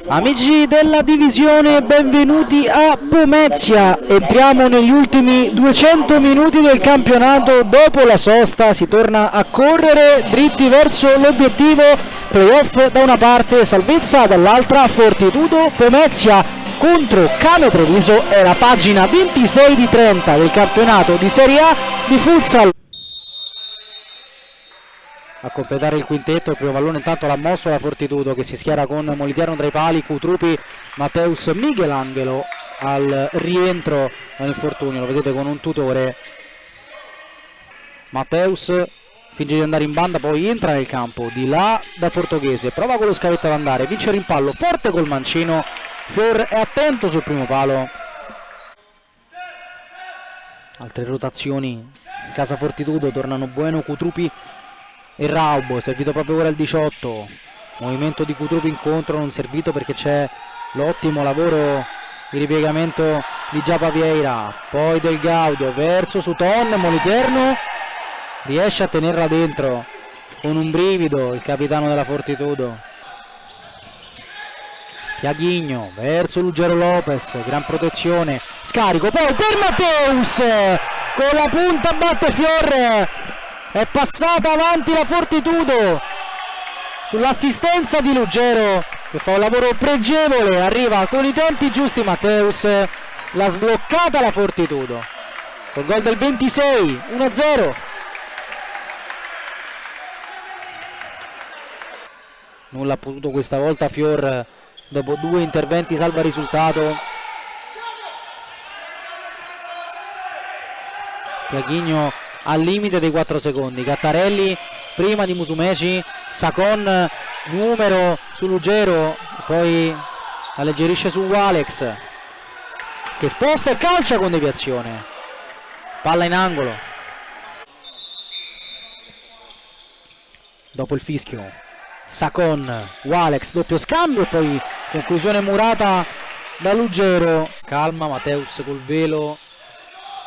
Amici della divisione, benvenuti a Pomezia. Entriamo negli ultimi 200 minuti del campionato. Dopo la sosta si torna a correre dritti verso l'obiettivo. Playoff da una parte, salvezza dall'altra. Fortitudo Pomezia contro Cane Treviso è la pagina 26 di 30 del campionato di Serie A di futsal. A completare il quintetto, il primo pallone intanto l'ha mosso la Fortitudo, che si schiera con Moliterno tra i pali, Cutrupi, Matteus, Michelangelo al rientro dall'infortunio, lo vedete con un tutore. Matteus finge di andare in banda, poi entra nel campo, di là da Portoghese, prova con lo scavetto ad andare, vince il rimpallo, forte col mancino, Fior è attento sul primo palo. Altre rotazioni in casa Fortitudo, tornano Bueno, Cutrupi e Raubo, servito proprio ora il 18, movimento di Cutrupi in contro, non servito perché c'è l'ottimo lavoro di ripiegamento di Giapa Vieira, poi Del Gaudio verso Suton, Moliterno riesce a tenerla dentro con un brivido il capitano della Fortitudo. Tiaghigno verso Ruggero Lopez, gran protezione, scarico poi per Matteus, con la punta batte Fior. È passata avanti la Fortitudo sull'assistenza di Ruggero, che fa un lavoro pregevole, arriva con i tempi giusti Matteus, l'ha sbloccata la Fortitudo col gol del 26, 1-0. Nulla ha potuto questa volta Fior, dopo due interventi salva risultato. Tiaghigno al limite dei 4 secondi, Gattarelli prima di Musumeci, Sacon numero su Ruggero, poi alleggerisce su Walex che sposta e calcia con deviazione, palla in angolo. Dopo il fischio Sacon, Walex, doppio scambio e poi conclusione murata da Ruggero, calma Matteus col velo.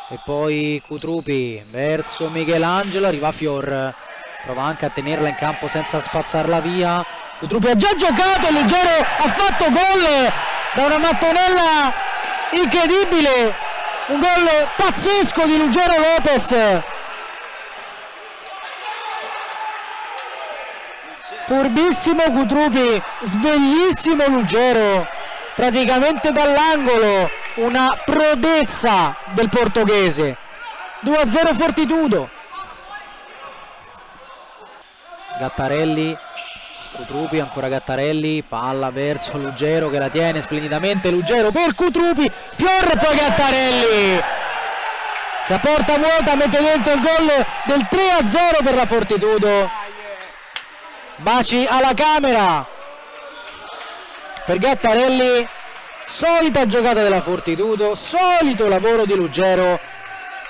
E poi Cutrupi verso Michelangelo, arriva Fior, prova anche a tenerla in campo senza spazzarla via. Cutrupi ha già giocato e Ruggero ha fatto gol da una mattonella incredibile, un gol pazzesco di Ruggero Lopez. Furbissimo Cutrupi, sveglissimo Ruggero, praticamente dall'angolo, una prodezza del portoghese. 2-0 Fortitudo. Gattarelli, Cutrupi, ancora Gattarelli, palla verso Ruggero che la tiene splendidamente, Ruggero per Cutrupi, Fior e poi Gattarelli che a porta vuota mette dentro il gol del 3-0 per la Fortitudo. Baci alla camera per Gattarelli. Solita giocata della Fortitudo, solito lavoro di Ruggero,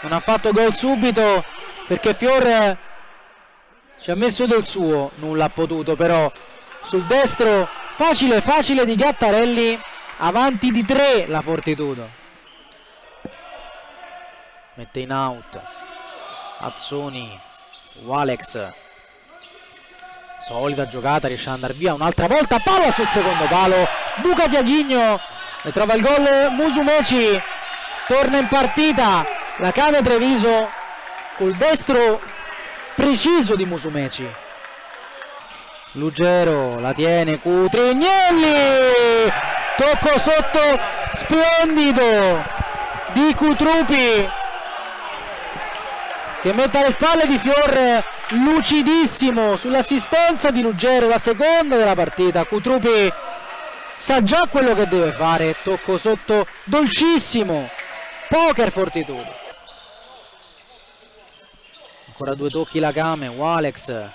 non ha fatto gol subito perché Fior ci ha messo del suo, nulla ha potuto, però sul destro facile di Gattarelli, avanti di 3 la Fortitudo. Mette in out Azzoni, Walex, solita giocata, riesce ad andare via un'altra volta, palla sul secondo palo, Luca Tiaghigno e trova il gol Musumeci, torna in partita la Cane Treviso col destro preciso di Musumeci. Ruggero la tiene, Cutrignelli, tocco sotto splendido di Cutrupi che mette alle spalle di Fior, lucidissimo sull'assistenza di Ruggero, la seconda della partita. Cutrupi sa già quello che deve fare, tocco sotto dolcissimo, poker Fortitudo. Ancora due tocchi la Game, Walex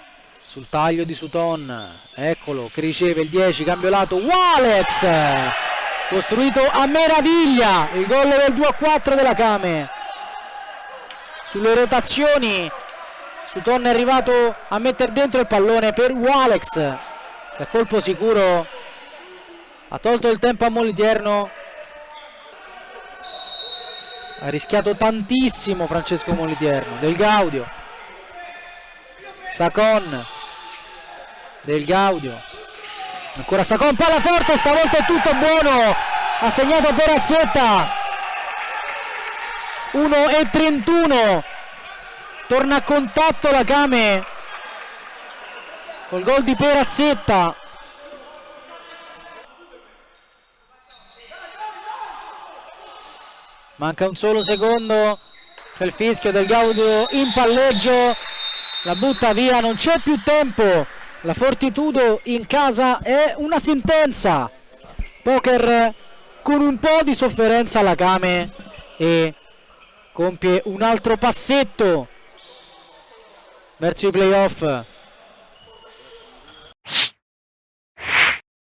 sul taglio di Suton, eccolo che riceve il 10, cambio lato, Walex costruito a meraviglia, il gol del 2-4 della Game. Sulle rotazioni Suton è arrivato a mettere dentro il pallone per Walex che a colpo sicuro ha tolto il tempo a Moliterno. Ha rischiato tantissimo Francesco Moliterno. Del Gaudio, Sacon, Del Gaudio, Ancora Sacon, palla forte, stavolta è tutto buono, ha segnato Perazzetta. 1:31, torna a contatto la Kame col gol di Perazzetta. Manca un solo secondo, c'è il fischio del Gaudio in palleggio, la butta via, non c'è più tempo. La Fortitudo in casa è una sentenza. Poker con un po' di sofferenza alla Kame e compie un altro passetto verso i playoff.